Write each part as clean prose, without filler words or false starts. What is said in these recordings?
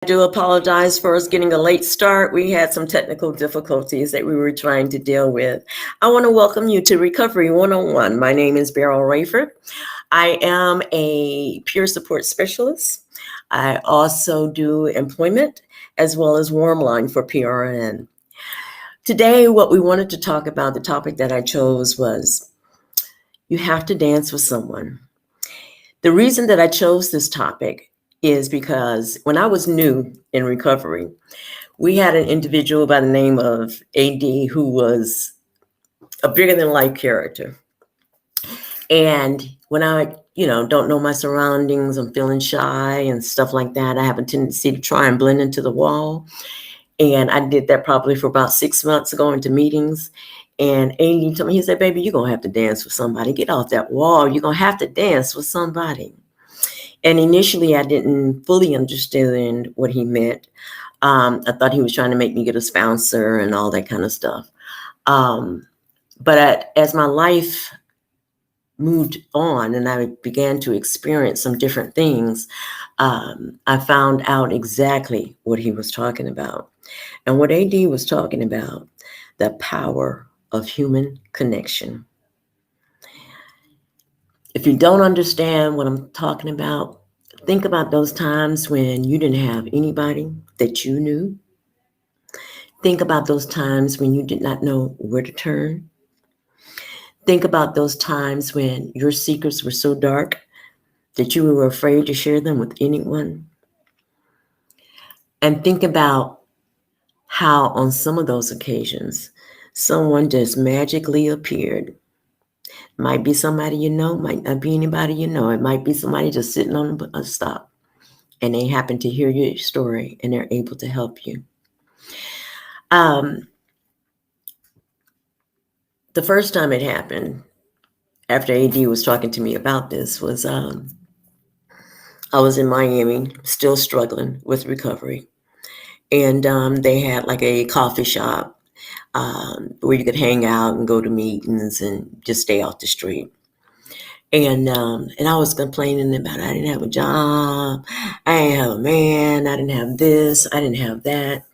I do apologize for us getting a late start. We had some technical difficulties that we were trying to deal with. I want to welcome you to Recovery 101. My name is Beryl. I am a peer support specialist. I also do employment as well as warm line for PRN. Today, what we wanted to talk about, the topic that I chose was you have to dance with someone. The reason that I chose this topic is because when I was new in recovery, we had an individual by the name of AD who was a bigger than life character. And when I, don't know my surroundings, I'm feeling shy and stuff like that, I have a tendency to try and blend into the wall. And I did that probably for about 6 months going to meetings. And AD told me, he said, baby, you're going to have to dance with somebody. Get off that wall. You're going to have to dance with somebody. And initially, I didn't fully understand what he meant. I thought he was trying to make me get a sponsor and all that kind of stuff. But as my life moved on and I began to experience some different things, I found out exactly what he was talking about. And what AD was talking about, the power of human connection. If you don't understand what I'm talking about, think about those times when you didn't have anybody that you knew. Think about those times when you did not know where to turn. Think about those times when your secrets were so dark that you were afraid to share them with anyone. And think about how on some of those occasions, someone just magically appeared. Might be somebody you know, might not be anybody you know. It might be somebody just sitting on a stop and they happen to hear your story and they're able to help you. The first time it happened, after AD was talking to me about this, was I was in Miami, still struggling with recovery. And they had like a coffee shop where you could hang out and go to meetings and just stay off the street. And I was complaining about I didn't have a job, I didn't have a man, I didn't have this, I didn't have that.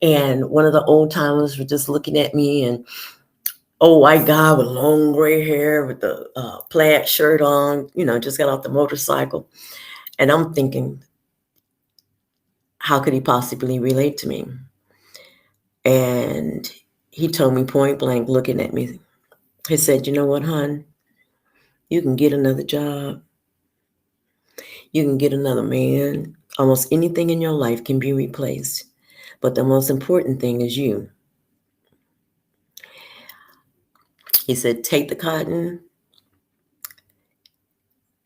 And one of the old timers were just looking at me, and white guy with long gray hair with the plaid shirt on, just got off the motorcycle. And I'm thinking, how could he possibly relate to me? And he told me point blank, looking at me, he said, you know what, hon? You can get another job. You can get another man. Almost anything in your life can be replaced. But the most important thing is you. He said, take the cotton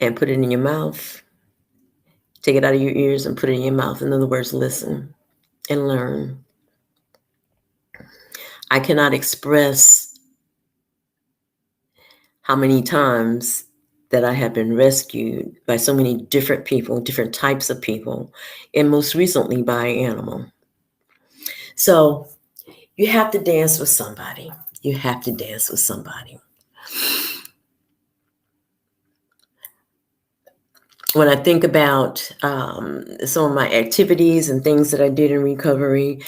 and put it in your mouth. Take it out of your ears and put it in your mouth. In other words, listen and learn. I cannot express how many times that I have been rescued by so many different people, different types of people, and most recently by an animal. So you have to dance with somebody. You have to dance with somebody. When I think about some of my activities and things that I did in recovery,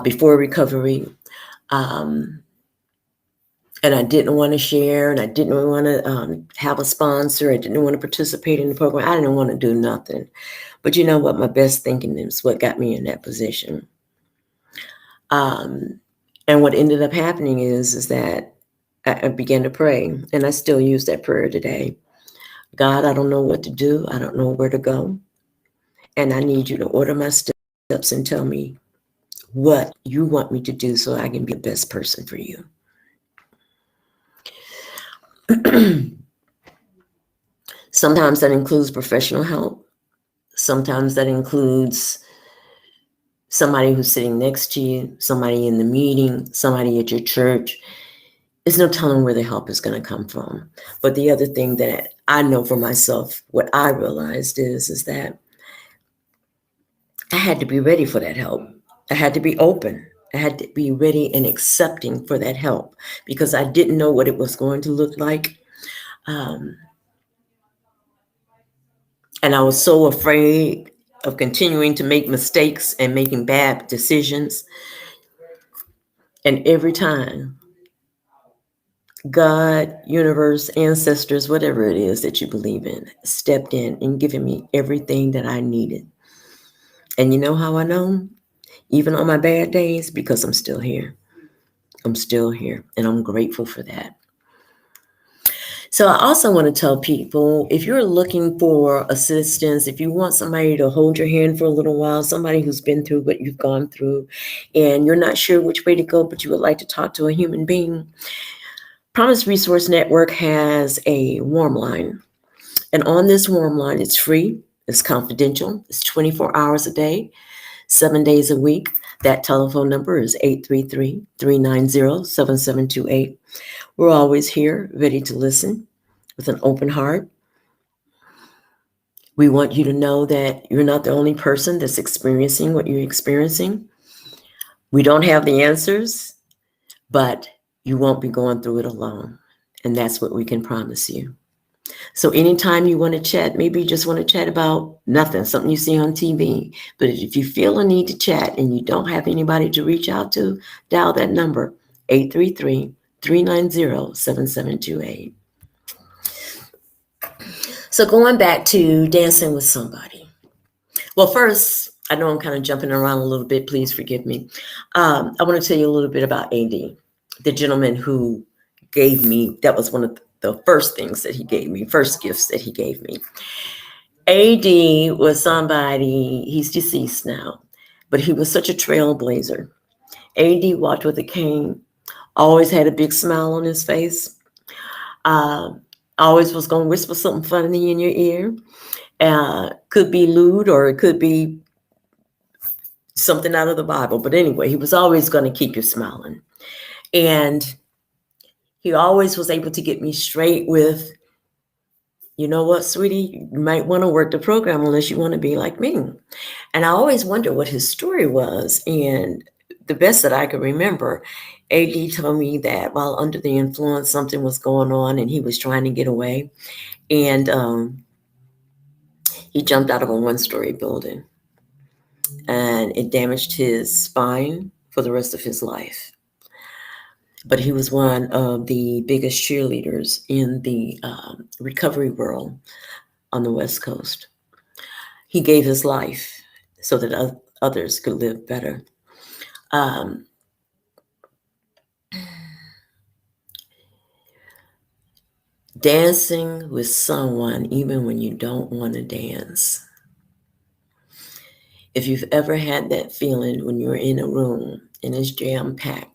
before recovery, and I didn't want to share, and I didn't want to have a sponsor, I didn't want to participate in the program, I didn't want to do nothing. But you know what? My best thinking is what got me in that position. And what ended up happening is that I began to pray, and I still use that prayer today. God, I don't know what to do. I don't know where to go. And I need you to order my steps and tell me what you want me to do so I can be the best person for you. Sometimes that includes professional help. Sometimes that includes somebody who's sitting next to you, somebody in the meeting, somebody at your church. There's no telling where the help is going to come from. But the other thing that I know for myself, what I realized is that I had to be ready for that help. I had to be open. I had to be ready and accepting for that help because I didn't know what it was going to look like. And I was so afraid of continuing to make mistakes and making bad decisions. And every time, God, universe, ancestors, whatever it is that you believe in, stepped in and given me everything that I needed. And you know how I know? Even on my bad days, because I'm still here. I'm still here, and I'm grateful for that. So I also want to tell people, if you're looking for assistance, if you want somebody to hold your hand for a little while, somebody who's been through what you've gone through, and you're not sure which way to go, but you would like to talk to a human being, Promise Resource Network has a warm line. And on this warm line, it's free, it's confidential, it's 24 hours a day, 7 days a week. That telephone number is 833-390-7728. We're always here, ready to listen with an open heart. We want you to know that you're not the only person that's experiencing what you're experiencing. We don't have the answers, but you won't be going through it alone. And that's what we can promise you. So anytime you want to chat, maybe you just want to chat about nothing, something you see on TV. But if you feel a need to chat and you don't have anybody to reach out to, dial that number, 833-390-7728. So going back to dancing with somebody. Well, first, I know I'm kind of jumping around a little bit. Please forgive me. I want to tell you a little bit about AD, the gentleman who gave me, that was one of the first things that he gave me, first gifts that he gave me. AD was somebody, he's deceased now, but he was such a trailblazer. AD walked with a cane, always had a big smile on his face, always was going to whisper something funny in your ear. Could be lewd or it could be something out of the Bible. But anyway, he was always going to keep you smiling. And he always was able to get me straight with, you know what, sweetie, you might want to work the program unless you want to be like me. And I always wondered what his story was. And the best that I could remember, AD told me that while under the influence, something was going on and he was trying to get away. And he jumped out of a one-story building and it damaged his spine for the rest of his life. But he was one of the biggest cheerleaders in the recovery world on the West Coast. He gave his life so that others could live better. Dancing with someone even when you don't want to dance. If you've ever had that feeling when you're in a room and it's jam-packed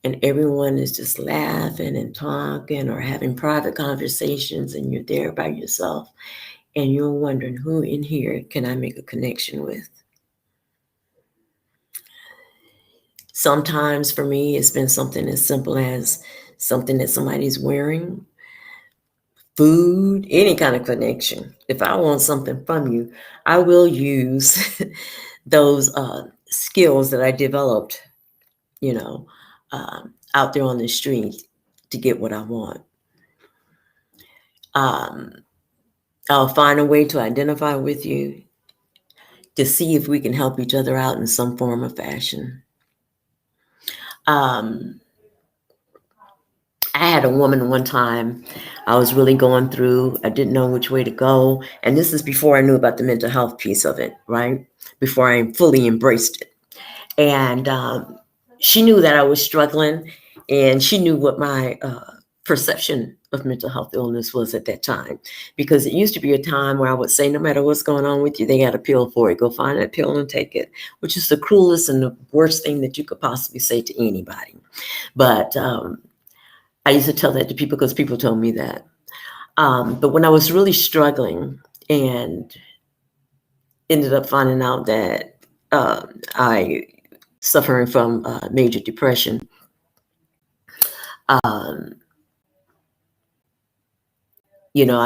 and everyone is just laughing and talking or having private conversations and you're there by yourself and you're wondering, who in here can I make a connection with? Sometimes for me, it's been something as simple as something that somebody's wearing, food, any kind of connection. If I want something from you, I will use those skills that I developed, out there on the street to get what I want. I'll find a way to identify with you to see if we can help each other out in some form or fashion. I had a woman one time, I was really going through, I didn't know which way to go. And this is before I knew about the mental health piece of it, right? Before I fully embraced it. And she knew that I was struggling and she knew what my perception of mental health illness was at that time. Because it used to be a time where I would say, no matter what's going on with you, they got a pill for it. Go find that pill and take it, which is the cruelest and the worst thing that you could possibly say to anybody. But I used to tell that to people because people told me that. But when I was really struggling and ended up finding out that I suffering from major depression, I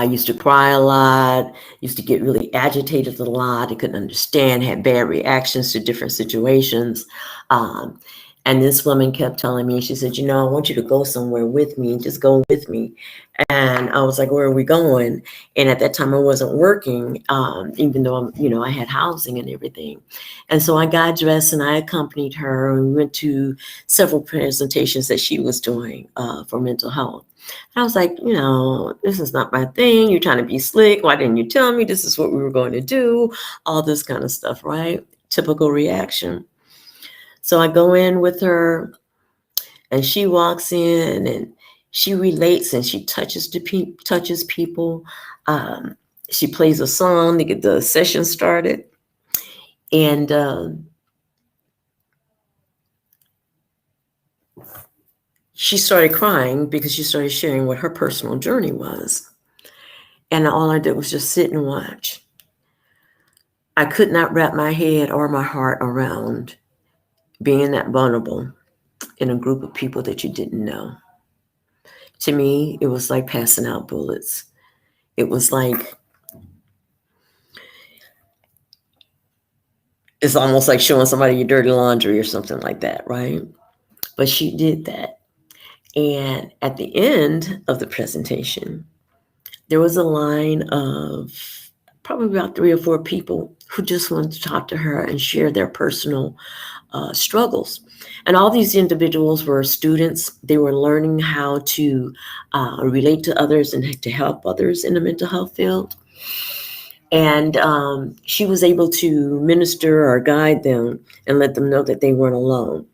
used to cry a lot, used to get really agitated a lot. I couldn't understand, had bad reactions to different situations. And And this woman kept telling me, she said, I want you to go somewhere with me. Just go with me. And I was like, where are we going? And at that time I wasn't working, even though I had housing and everything. And so I got dressed and I accompanied her, and we went to several presentations that she was doing for mental health. I was like, this is not my thing. You're trying to be slick. Why didn't you tell me this is what we were going to do? All this kind of stuff, right? Typical reaction. So I go in with her, and she walks in and she relates and she touches people. She plays a song to get the session started. And she started crying because she started sharing what her personal journey was. And all I did was just sit and watch. I could not wrap my head or my heart around being that vulnerable in a group of people that you didn't know. To me, it was like passing out bullets. It was like, it's almost like showing somebody your dirty laundry or something like that, right? But she did that. And at the end of the presentation, there was a line of probably about 3 or 4 people who just wanted to talk to her and share their personal struggles. And all these individuals were students. They were learning how to relate to others and to help others in the mental health field. And she was able to minister or guide them and let them know that they weren't alone.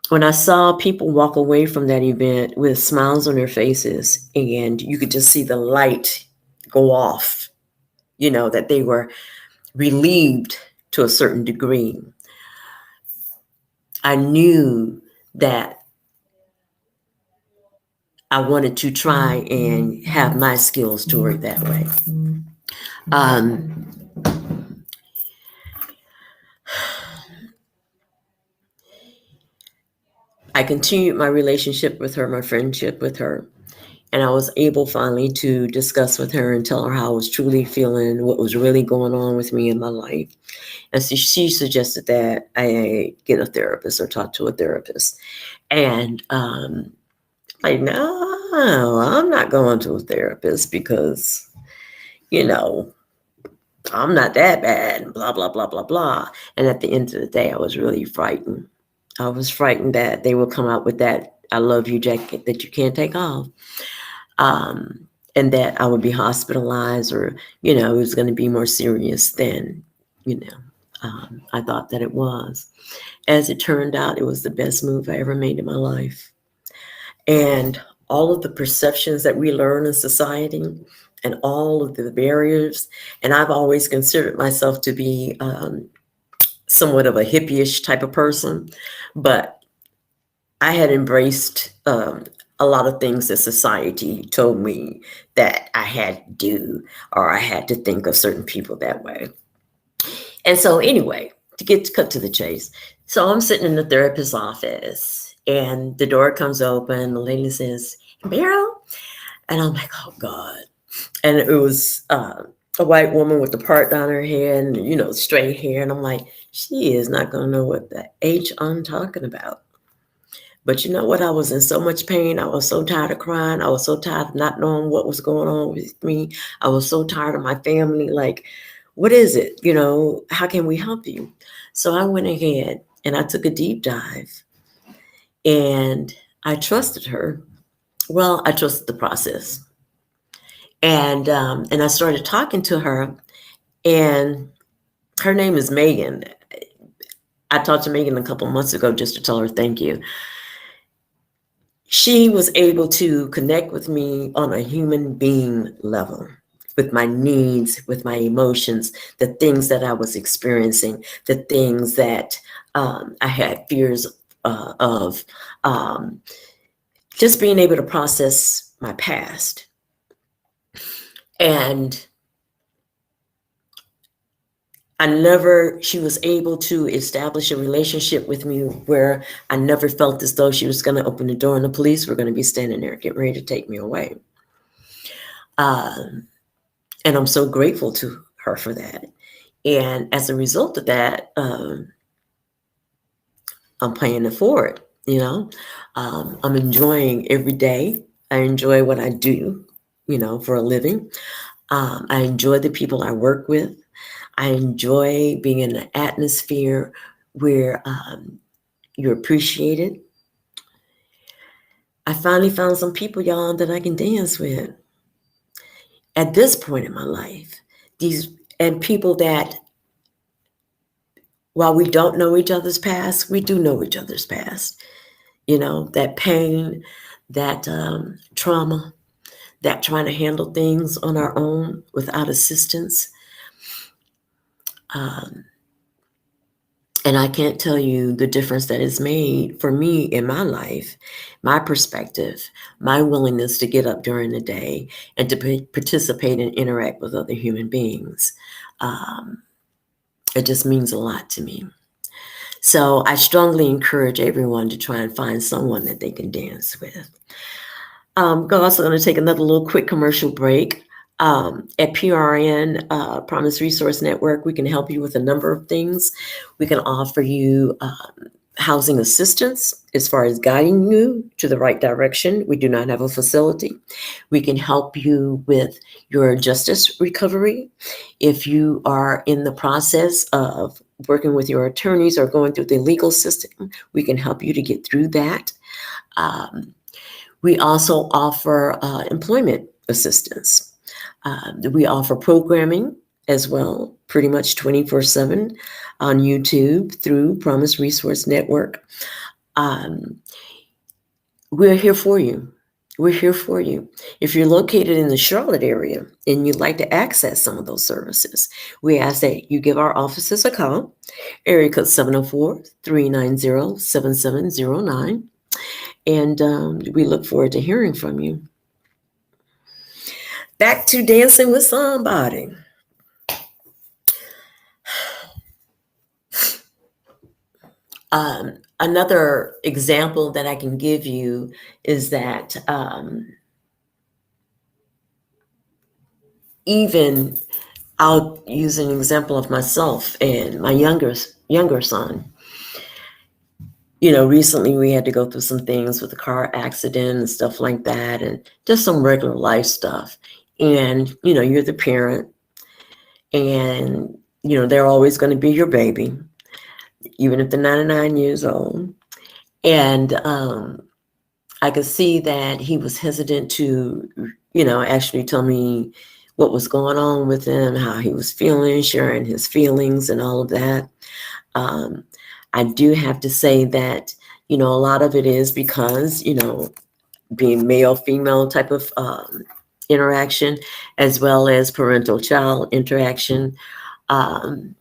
When I saw people walk away from that event with smiles on their faces, and you could just see the light go off, that they were relieved to a certain degree, I knew that I wanted to try and have my skills to work that way. I continued my relationship with her, my friendship with her, and I was able finally to discuss with her and tell her how I was truly feeling, what was really going on with me in my life. And so she suggested that I get a therapist or talk to a therapist. And like, no, I'm not going to a therapist because, I'm not that bad, blah, blah, blah, blah, blah. And at the end of the day, I was really frightened. I was frightened that they would come out with that I love you jacket that you can't take off. And that I would be hospitalized, or, it was going to be more serious than, I thought that it was. As it turned out, it was the best move I ever made in my life. And all of the perceptions that we learn in society and all of the barriers, and I've always considered myself to be somewhat of a hippie-ish type of person, but I had embraced a lot of things that society told me that I had to do, or I had to think of certain people that way. And so anyway, to cut to the chase. So I'm sitting in the therapist's office and the door comes open. The lady says, Beryl? And I'm like, oh God. And it was a white woman with the part down her head and, straight hair. And I'm like, she is not going to know what the H I'm talking about. But you know what? I was in so much pain. I was so tired of crying. I was so tired of not knowing what was going on with me. I was so tired of my family. Like, what is it? How can we help you? So I went ahead and I took a deep dive, and I trusted her. Well, I trusted the process. And I started talking to her, and her name is Megan. I talked to Megan a couple months ago just to tell her thank you. She was able to connect with me on a human being level, with my needs, with my emotions, the things that I was experiencing, the things that I had fears of, just being able to process my past. And she was able to establish a relationship with me where I never felt as though she was going to open the door and the police were going to be standing there getting ready to take me away. And I'm so grateful to her for that. And as a result of that, I'm paying it forward, you know. I'm enjoying every day. I enjoy what I do, for a living. I enjoy the people I work with. I enjoy being in an atmosphere where you're appreciated. I finally found some people, y'all, that I can dance with at this point in my life. These and people that, while we don't know each other's past, we do know each other's past. That pain, that trauma, that trying to handle things on our own without assistance. Um, and I can't tell you the difference that it's made for me in my life, my perspective, my willingness to get up during the day and to participate and interact with other human beings. It just means a lot to me. So I strongly encourage everyone to try and find someone that they can dance with. We're also going to take another little quick commercial break. At PRN, Promise Resource Network, we can help you with a number of things. We can offer you housing assistance as far as guiding you to the right direction. We do not have a facility. We can help you with your justice recovery. If you are in the process of working with your attorneys or going through the legal system, we can help you to get through that. We also offer employment assistance. We offer programming as well, pretty much 24/7 on YouTube through Promise Resource Network. We're here for you. We're here for you. If you're located in the Charlotte area and you'd like to access some of those services, we ask that you give our offices a call, area code 704-390-7709. And we look forward to hearing from you. Back to dancing with somebody. Another example that I can give you is that even I'll use an example of myself and my younger son. Recently we had to go through some things with a car accident and stuff like that, and just some regular life stuff. And, you're the parent, and, they're always going to be your baby, even if they're 99 years old. And I could see that he was hesitant to, actually tell me what was going on with him, how he was feeling, sharing his feelings and all of that. I do have to say that, a lot of it is because, being male, female type of interaction, as well as parental child interaction. And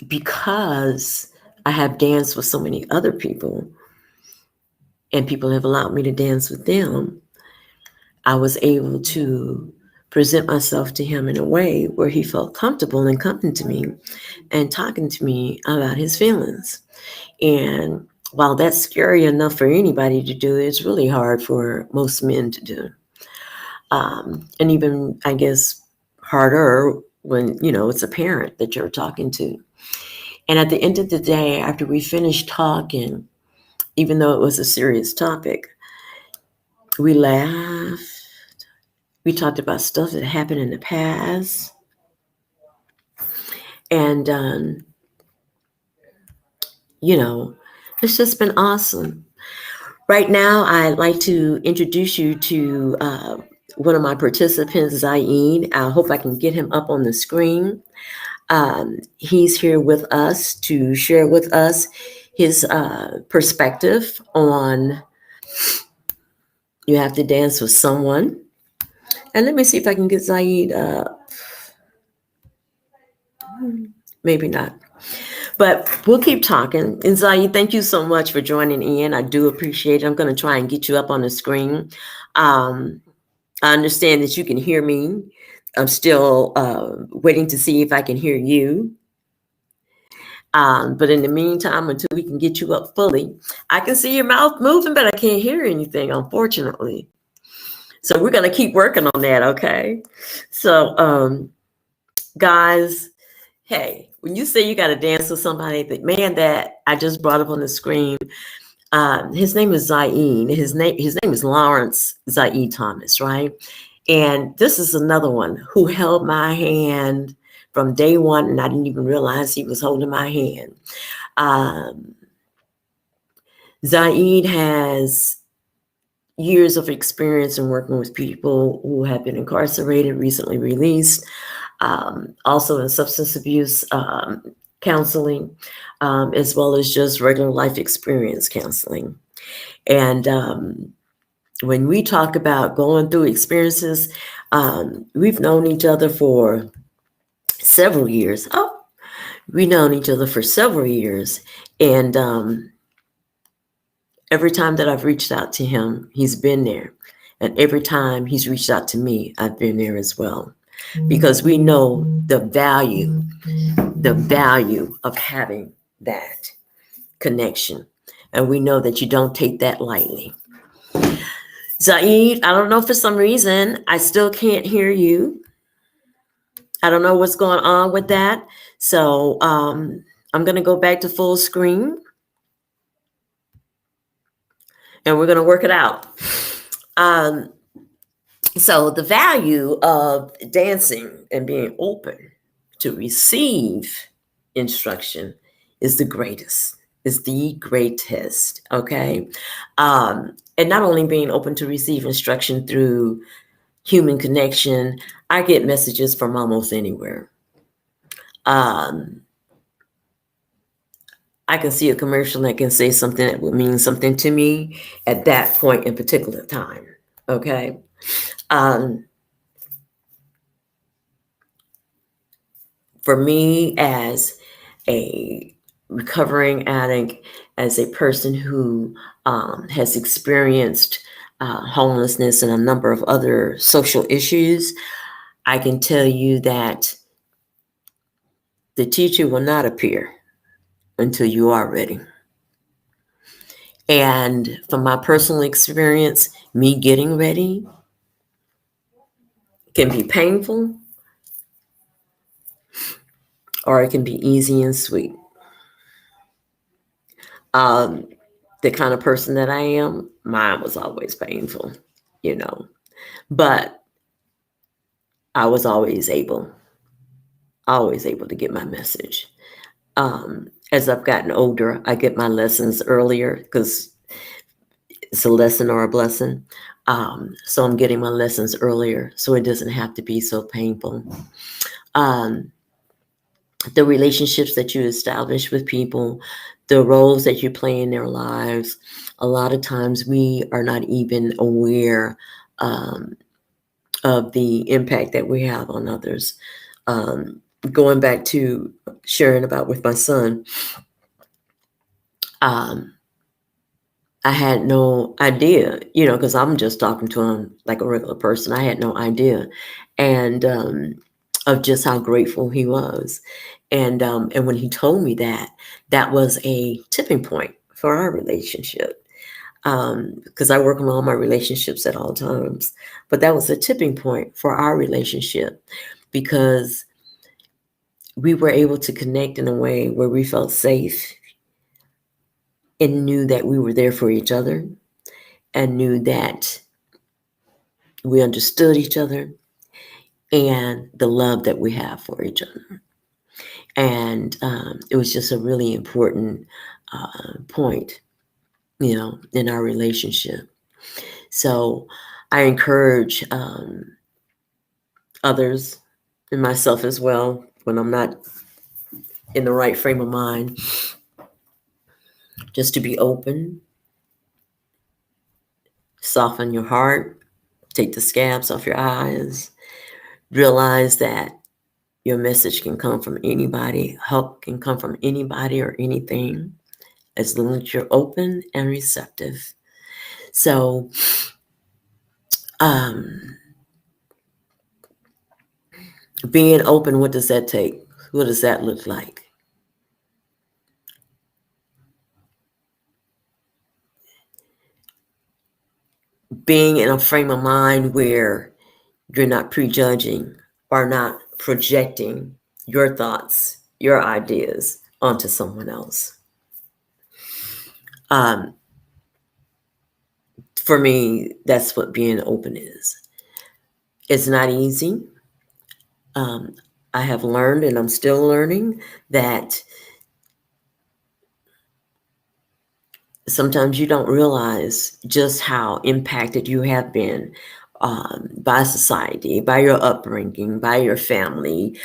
because I have danced with so many other people and people have allowed me to dance with them, I was able to present myself to him in a way where he felt comfortable in coming to me and talking to me about his feelings. And while that's scary enough for anybody to do, it's really hard for most men to do. And even, I guess, harder when, it's a parent that you're talking to. And at the end of the day, after we finished talking, even though it was a serious topic, we laughed. We talked about stuff that happened in the past. And, it's just been awesome. Right now, I'd like to introduce you to one of my participants, Zaid. I hope I can get him up on the screen. He's here with us to share with us his perspective on you have to dance with someone. And let me see if I can get Zaid up. Maybe not. But we'll keep talking. And Zaid, thank you so much for joining in. I do appreciate it. I'm going to try and get you up on the screen. I understand that you can hear me. I'm still waiting to see if I can hear you. But in the meantime, until we can get you up fully, I can see your mouth moving, but I can't hear anything, unfortunately. So we're going to keep working on that, okay? So, guys, Hey, when you say you got to dance with somebody, the man that I just brought up on the screen, his name is Zaid. His name is Lawrence Zaid Thomas, right? And this is another one who held my hand from day one, and I didn't even realize he was holding my hand. Um, Zaid has years of experience in working with people who have been incarcerated, recently released, also in substance abuse counseling, as well as just regular life experience counseling. And when we talk about going through experiences, we've known each other for several years. We've known each other for several years. And every time that I've reached out to him, he's been there. And every time he's reached out to me, I've been there as well. Because we know the value of having that connection. And we know that you don't take that lightly. Zaid, I don't know, for some reason, I still can't hear you. I don't know what's going on with that. So I'm going to go back to full screen. And we're going to work it out. So the value of dancing and being open to receive instruction is the greatest. Is the greatest. Okay. And not only being open to receive instruction through human connection, I get messages from almost anywhere. I can see a commercial that can say something that would mean something to me at that point in particular time. Okay. For me, as a recovering addict, as a person who has experienced homelessness and a number of other social issues, I can tell you that the teacher will not appear until you are ready. And from my personal experience, me getting ready can be painful or it can be easy and sweet. The kind of person that I am, mine was always painful, but I was always able to get my message. As I've gotten older, I get my lessons earlier because it's a lesson or a blessing. So I'm getting my lessons earlier, so it doesn't have to be so painful. The relationships that you establish with people, the roles that you play in their lives, a lot of times we are not even aware of the impact that we have on others. Going back to sharing about with my son, I had no idea, because I'm just talking to him like a regular person. I had no idea, and of just how grateful he was, and when he told me that was a tipping point for our relationship, because I work on all my relationships at all times, but that was a tipping point for our relationship because we were able to connect in a way where we felt safe and knew that we were there for each other and knew that we understood each other and the love that we have for each other. And it was just a really important point, in our relationship. So I encourage others and myself as well, when I'm not in the right frame of mind, just to be open, soften your heart, take the scabs off your eyes, realize that your message can come from anybody, help can come from anybody or anything, as long as you're open and receptive. So, being open, what does that take? What does that look like? Being in a frame of mind where you're not prejudging or not projecting your thoughts, your ideas onto someone else. For me, that's what being open is. It's not easy. I have learned, and I'm still learning, that sometimes you don't realize just how impacted you have been by society, by your upbringing, by your family,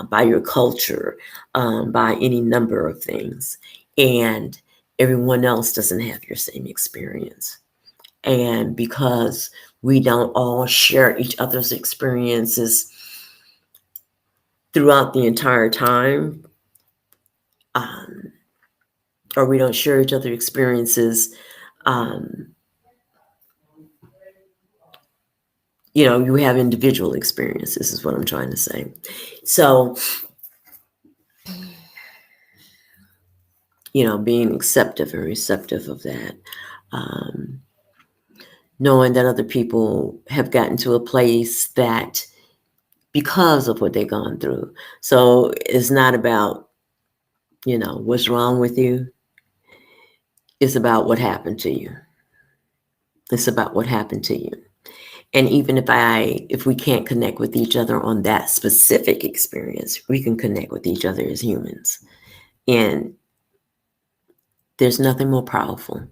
by your culture, by any number of things. And everyone else doesn't have your same experience. And because we don't all share each other's experiences throughout the entire time, or we don't share each other's experiences, you have individual experiences, is what I'm trying to say. So, being acceptive and receptive of that, knowing that other people have gotten to a place that because of what they've gone through. So it's not about, what's wrong with you. It's about what happened to you. It's about what happened to you. And even if we can't connect with each other on that specific experience, we can connect with each other as humans. And there's nothing more powerful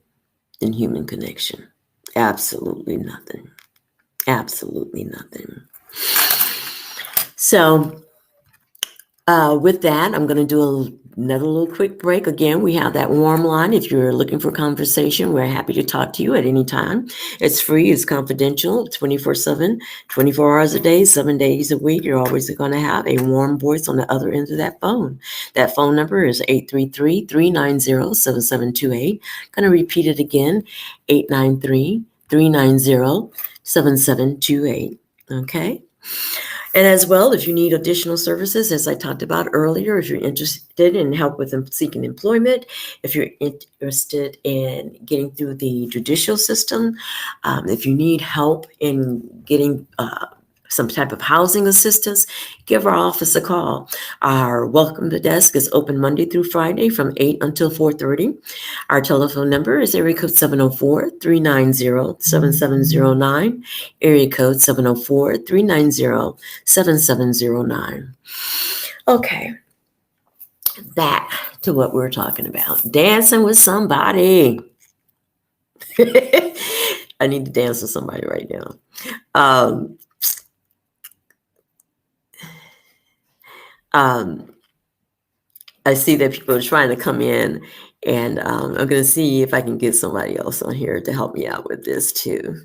than human connection. Absolutely nothing. Absolutely nothing. So, with that, I'm going to do another little quick break. Again, we have that warm line. If you're looking for conversation, we're happy to talk to you at any time. It's free, it's confidential, 24/7, 24 hours a day, 7 days a week. You're always going to have a warm voice on the other end of that phone. That phone number is 833-390-7728. Going to repeat it again, 893-390-7728. Okay? And as well, if you need additional services, as I talked about earlier, if you're interested in help with seeking employment, if you're interested in getting through the judicial system, if you need help in getting some type of housing assistance, give our office a call. Our welcome to desk is open Monday through Friday from 8 until 4:30. Our telephone number is area code 704-390-7709, area code 704-390-7709. Okay, back to what we're talking about. Dancing with somebody. I need to dance with somebody right now. I see that people are trying to come in, and I'm going to see if I can get somebody else on here to help me out with this too.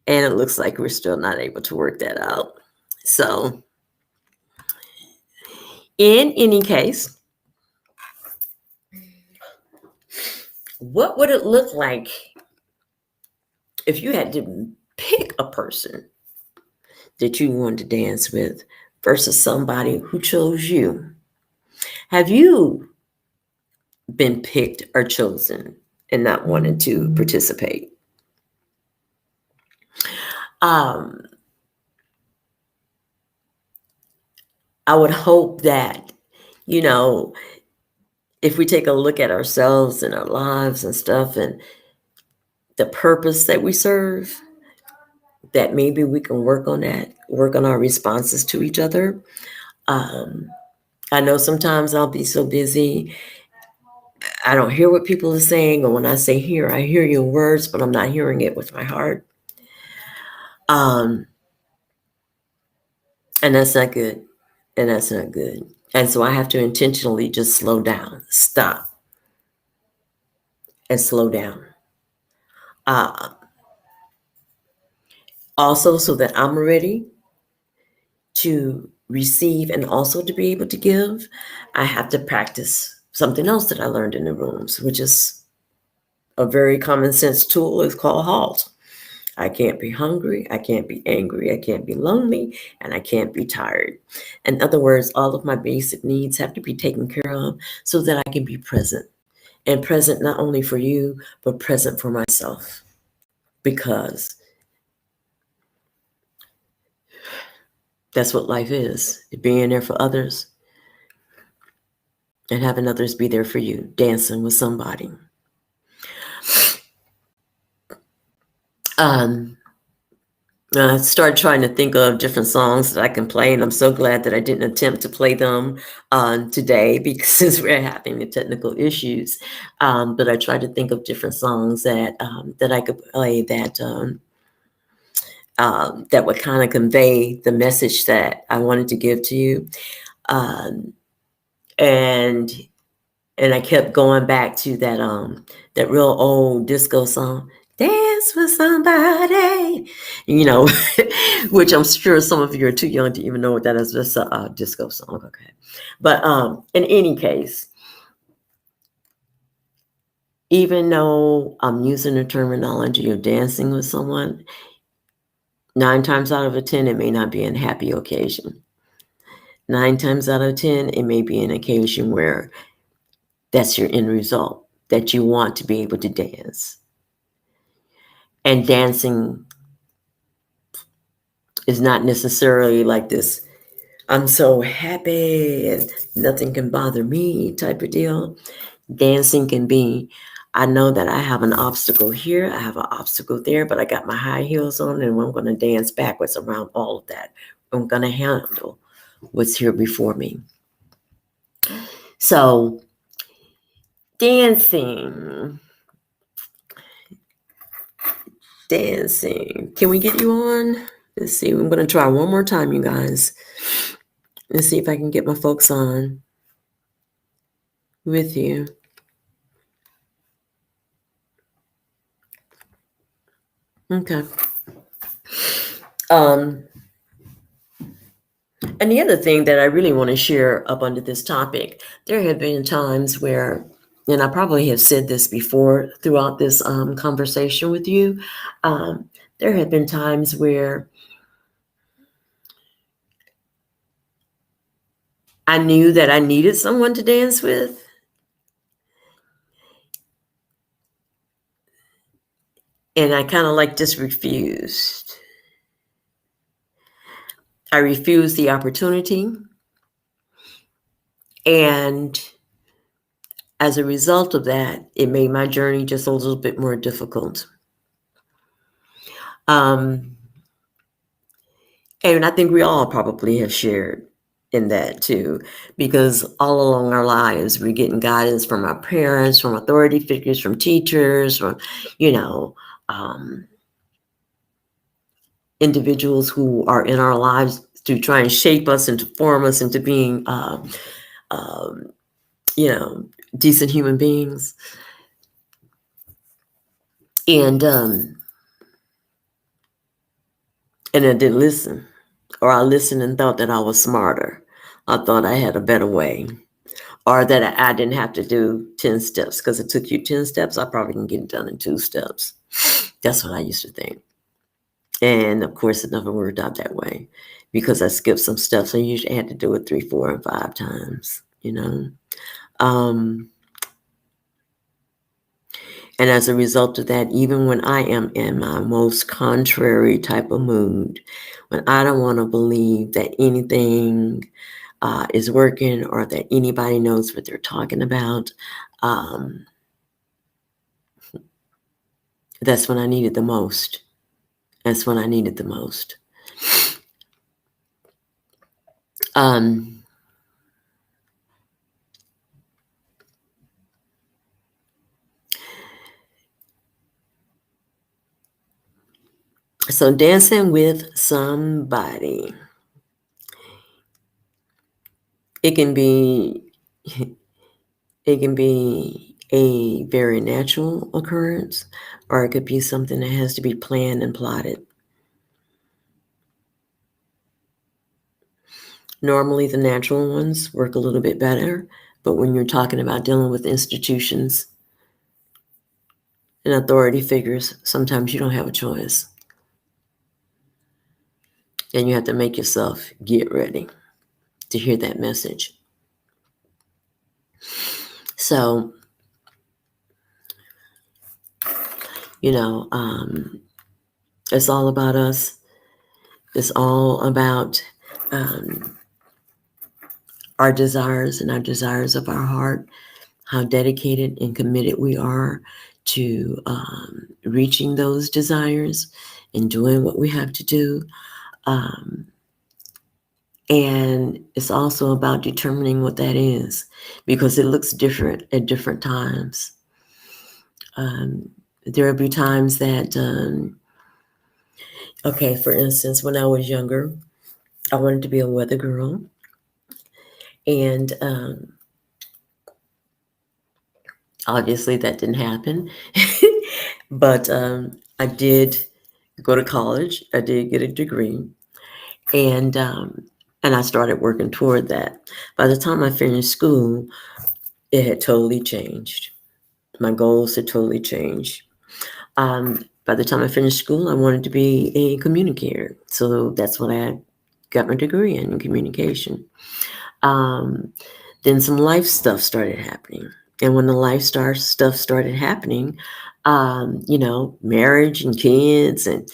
And it looks like we're still not able to work that out. So, in any case, what would it look like if you had to pick a person that you wanted to dance with versus somebody who chose you? Have you been picked or chosen and not wanted to participate? I would hope that, if we take a look at ourselves and our lives and stuff and the purpose that we serve, that maybe we can work on that, work on our responses to each other. I know sometimes I'll be so busy, I don't hear what people are saying, or when I say hear, I hear your words, but I'm not hearing it with my heart. And that's not good. And that's not good. And so I have to intentionally just slow down, stop, and slow down. Also, so that I'm ready to receive and also to be able to give, I have to practice something else that I learned in the rooms, which is a very common sense tool. It's called HALT. I can't be hungry, I can't be angry, I can't be lonely, and I can't be tired. In other words, all of my basic needs have to be taken care of so that I can be present. And present not only for you, but present for myself. Because That's what life is, being there for others and having others be there for you, dancing with somebody. I started trying to think of different songs that I can play, and I'm so glad that I didn't attempt to play them today because since we're having the technical issues. But I tried to think of different songs that I could play that would kind of convey the message that I wanted to give to you. Um, and and I kept going back to that real old disco song, "Dance with Somebody," which I'm sure some of you are too young to even know what that is. Just a disco song, okay. But in any case, even though I'm using the terminology of dancing with someone, 9 times out of 10, it may not be a happy occasion. 9 times out of 10, it may be an occasion where that's your end result, that you want to be able to dance. And dancing is not necessarily like this, I'm so happy and nothing can bother me type of deal. Dancing can be, I know that I have an obstacle here, I have an obstacle there, but I got my high heels on and I'm going to dance backwards around all of that. I'm going to handle what's here before me. So, dancing. Can we get you on? Let's see. I'm going to try one more time, you guys. Let's see if I can get my folks on with you. Okay. And the other thing that I really want to share up under this topic, there have been times where, and I probably have said this before throughout this conversation with you, there have been times where I knew that I needed someone to dance with. And I kind of like just refused. I refused the opportunity. And as a result of that, it made my journey just a little bit more difficult. And I think we all probably have shared in that too, because all along our lives, we're getting guidance from our parents, from authority figures, from teachers, from, individuals who are in our lives to try and shape us and to form us into being, decent human beings. And I didn't listen, or I listened and thought that I was smarter. I thought I had a better way, or that I didn't have to do 10 steps because it took you 10 steps. I probably can get it done in 2 steps. That's what I used to think. And of course, it never worked out that way because I skipped some steps. I usually had to do it 3, 4, and 5 times, And as a result of that, even when I am in my most contrary type of mood, when I don't want to believe that anything is working or that anybody knows what they're talking about, that's when I need it the most. That's when I need it the most. So dancing with somebody, it can be a very natural occurrence, or it could be something that has to be planned and plotted. Normally, the natural ones work a little bit better, but when you're talking about dealing with institutions and authority figures, sometimes you don't have a choice. And you have to make yourself get ready to hear that message. So, it's all about us. It's all about um, our desires and our desires of our heart, how dedicated and committed we are to reaching those desires and doing what we have to do. Um, and it's also about determining what that is because it looks different at different times. There will be times that, okay, for instance, when I was younger, I wanted to be a weather girl. And obviously that didn't happen. But I did go to college. I did get a degree. And I started working toward that. By the time I finished school, it had totally changed. My goals had totally changed. By the time I finished school, I wanted to be a communicator. So that's what I got my degree in communication. Then some life stuff started happening. And when the stuff started happening, marriage and kids and,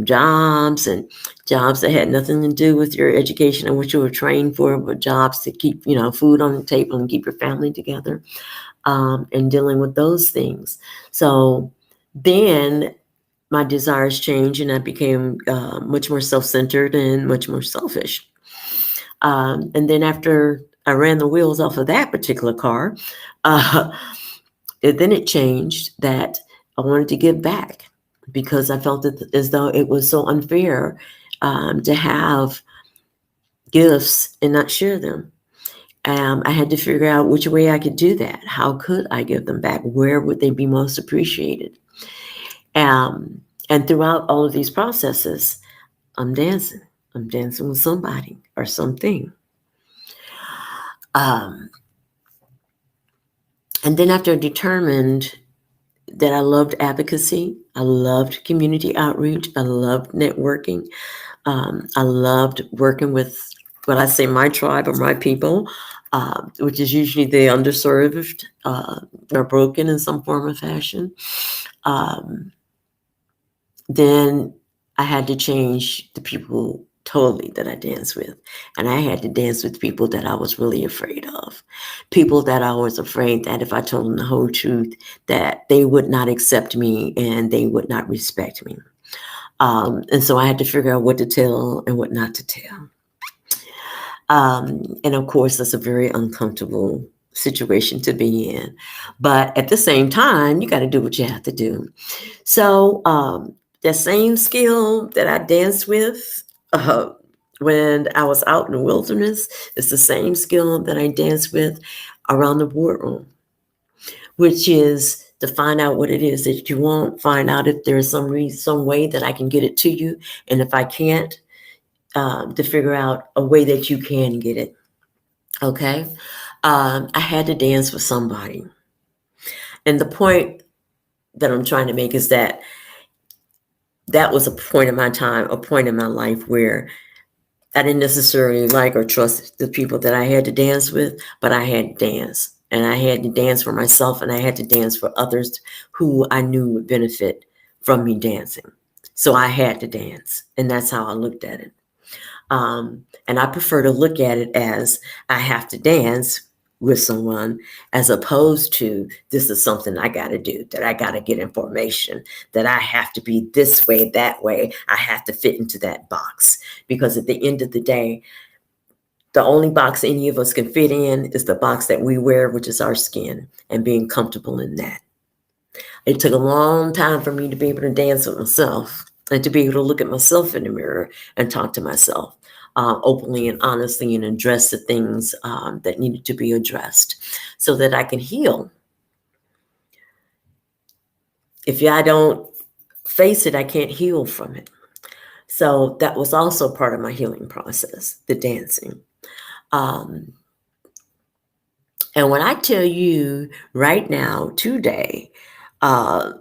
jobs that had nothing to do with your education and what you were trained for, but jobs to keep, food on the table and keep your family together, and dealing with those things. So then my desires changed and I became much more self-centered and much more selfish. And then after I ran the wheels off of that particular car, then it changed that I wanted to give back because I felt as though it was so unfair to have gifts and not share them. I had to figure out which way I could do that. How could I give them back? Where would they be most appreciated? And throughout all of these processes, I'm dancing. I'm dancing with somebody or something. And then after I determined that I loved advocacy, I loved community outreach, I loved networking, I loved working with what I say my tribe or my people, which is usually the underserved or broken in some form or fashion. Then I had to change the people totally that I danced with. And I had to dance with people that I was really afraid of. People that I was afraid that if I told them the whole truth, that they would not accept me and they would not respect me. And so I had to figure out what to tell and what not to tell. And of course, that's a very uncomfortable situation to be in. But at the same time, you got to do what you have to do. So that same skill that I danced with when I was out in the wilderness is the same skill that I danced with around the boardroom, which is to find out what it is that you want, find out if there's some way that I can get it to you. And if I can't, to figure out a way that you can get it. Okay. I had to dance with somebody. And the point that I'm trying to make is that was a point in my time, a point in my life where I didn't necessarily like or trust the people that I had to dance with, but I had to dance. And I had to dance for myself and I had to dance for others who I knew would benefit from me dancing. So I had to dance. And that's how I looked at it. And I prefer to look at it as I have to dance with someone as opposed to this is something I got to do, that I got to get information, that I have to be this way, that way. I have to fit into that box because at the end of the day, the only box any of us can fit in is the box that we wear, which is our skin, and being comfortable in that. It took a long time for me to be able to dance with myself and to be able to look at myself in the mirror and talk to myself openly and honestly and address the things that needed to be addressed so that I can heal. If I don't face it, I can't heal from it. So that was also part of my healing process, the dancing. And when I tell you right now, today, I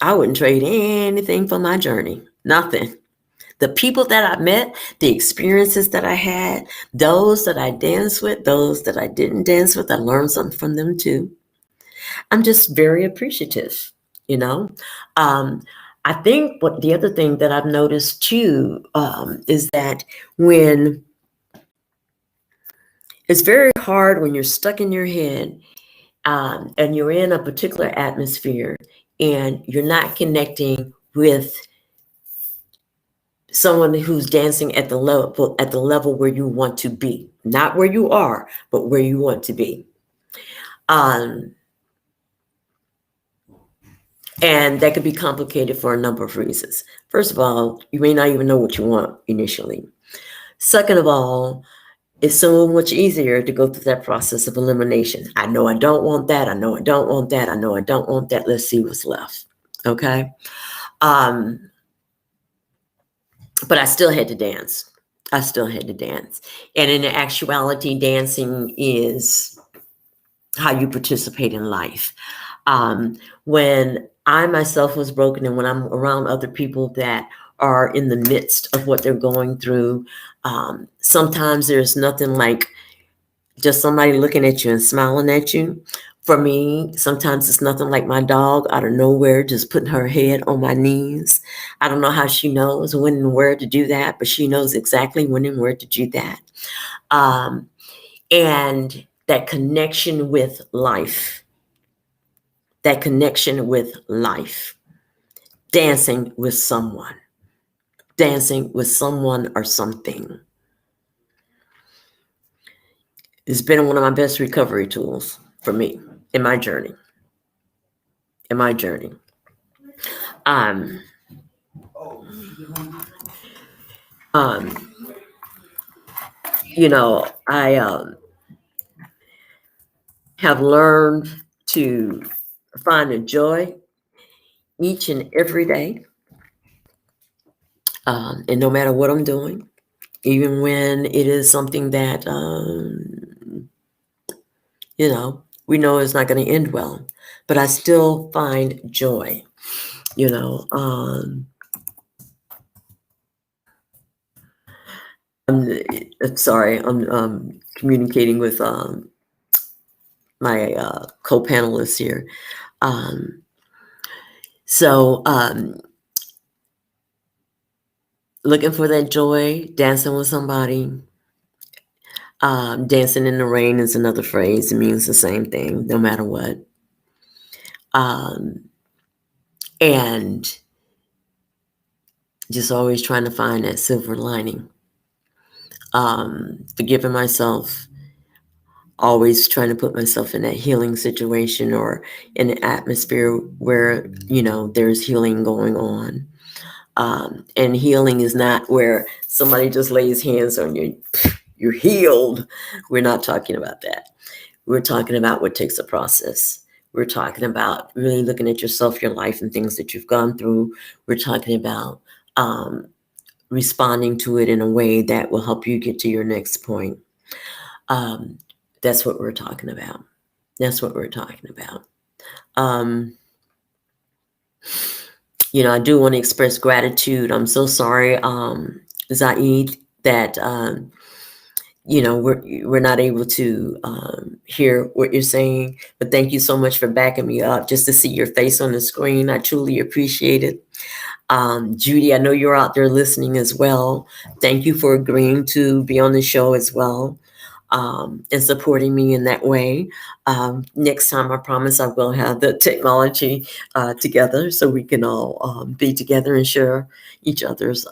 wouldn't trade anything for my journey. Nothing. The people that I met, the experiences that I had, those that I danced with, those that I didn't dance with, I learned something from them too. I'm just very appreciative, you know. I think what the other thing that I've noticed too is that when it's very hard when you're stuck in your head and you're in a particular atmosphere and you're not connecting with someone who's dancing at the level where you want to be, not where you are, but where you want to be. And that could be complicated for a number of reasons. First of all, you may not even know what you want initially. Second of all, it's so much easier to go through that process of elimination. I know I don't want that. I know I don't want that. I know I don't want that. Let's see what's left. Okay. But I still had to dance. I still had to dance. And in actuality, dancing is how you participate in life. When I myself was broken and when I'm around other people that are in the midst of what they're going through, sometimes there's nothing like just somebody looking at you and smiling at you. For me, sometimes it's nothing like my dog out of nowhere just putting her head on my knees. I don't know how she knows when and where to do that, but she knows exactly when and where to do that. And that connection with life, dancing with someone or something. It's been one of my best recovery tools for me in my journey. I have learned to find a joy each and every day. And no matter what I'm doing, even when it is something that, we know it's not going to end well, but I still find joy, I'm sorry, I'm communicating with my co-panelists here. Looking for that joy, dancing with somebody. Dancing in the rain is another phrase. It means the same thing, no matter what. And just always trying to find that silver lining. Forgiving myself, always trying to put myself in that healing situation or in an atmosphere where, there's healing going on. And healing is not where somebody just lays hands on you, you're healed. We're not talking about that. We're talking about what takes a process. We're talking about really looking at yourself, your life, and things that you've gone through. We're talking about responding to it in a way that will help you get to your next point. That's what we're talking about. I do want to express gratitude. I'm so sorry, Zaid, that we're not able to hear what you're saying. But thank you so much for backing me up. Just to see your face on the screen, I truly appreciate it. Judy, I know you're out there listening as well. Thank you for agreeing to be on the show as well, and supporting me in that way. Next time, I promise I will have the technology together so we can all be together and share each other's,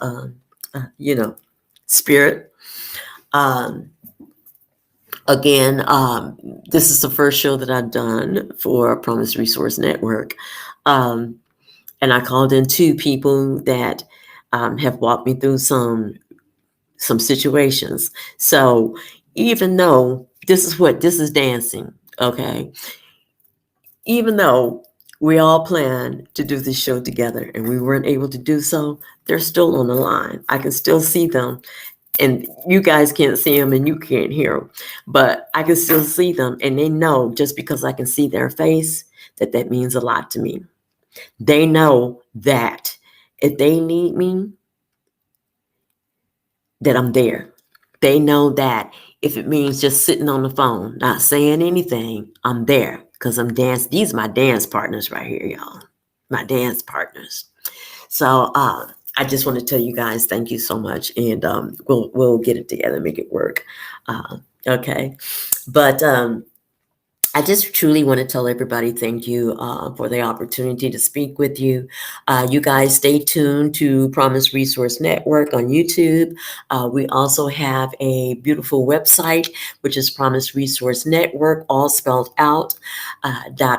spirit. Again, this is the first show that I've done for Promise Resource Network. And I called in 2 people that have walked me through some situations. So even though this is dancing, okay? Even though we all planned to do this show together and we weren't able to do so, they're still on the line. I can still see them. And you guys can't see them and you can't hear them, but I can still see them. And they know just because I can see their face, that means a lot to me. They know that if they need me, that I'm there. They know that if it means just sitting on the phone, not saying anything, I'm there because I'm dance. These are my dance partners right here, y'all. My dance partners. So I just want to tell you guys thank you so much, and we'll get it together, make it work. Okay, but I just truly want to tell everybody thank you for the opportunity to speak with you. You guys stay tuned to Promise Resource Network on YouTube. We also have a beautiful website, which is Promise Resource Network, all spelled out,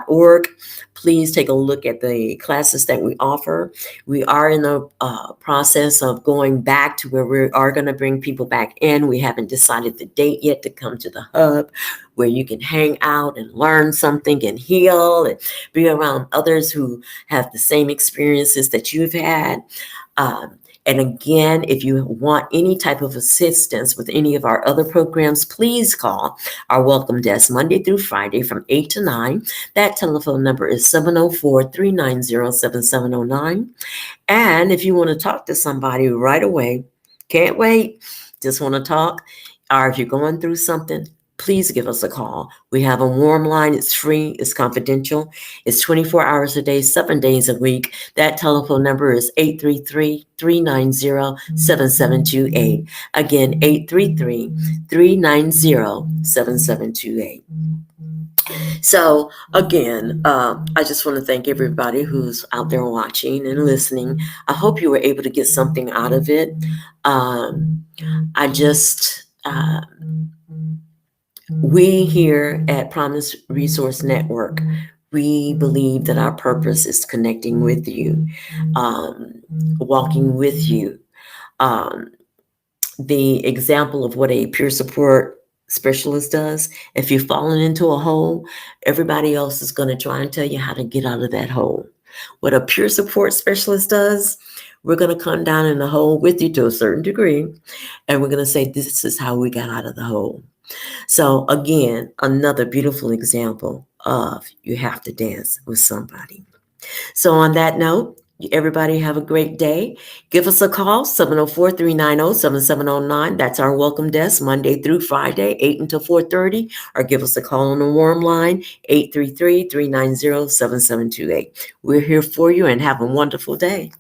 .org. Please take a look at the classes that we offer. We are in the process of going back to where we are going to bring people back in. We haven't decided the date yet to come to the hub, where you can hang out and learn something and heal and be around others who have the same experiences that you've had. And again, if you want any type of assistance with any of our other programs, please call our welcome desk Monday through Friday from 8 to 9. That telephone number is 704-390-7709. And if you want to talk to somebody right away, can't wait, just want to talk, or if you're going through something, please give us a call. We have a warm line. It's free. It's confidential. It's 24 hours a day, 7 days a week. That telephone number is 833-390-7728. Again, 833-390-7728. So again, I just want to thank everybody who's out there watching and listening. I hope you were able to get something out of it. We here at Promise Resource Network, we believe that our purpose is connecting with you, walking with you. The example of what a peer support specialist does, if you've fallen into a hole, everybody else is going to try and tell you how to get out of that hole. What a peer support specialist does, we're going to come down in the hole with you to a certain degree, and we're going to say, this is how we got out of the hole. So again, another beautiful example of you have to dance with somebody. So on that note, everybody have a great day. Give us a call, 704-390-7709. That's our welcome desk, Monday through Friday, 8 until 4:30. Or give us a call on the warm line, 833-390-7728. We're here for you, and have a wonderful day.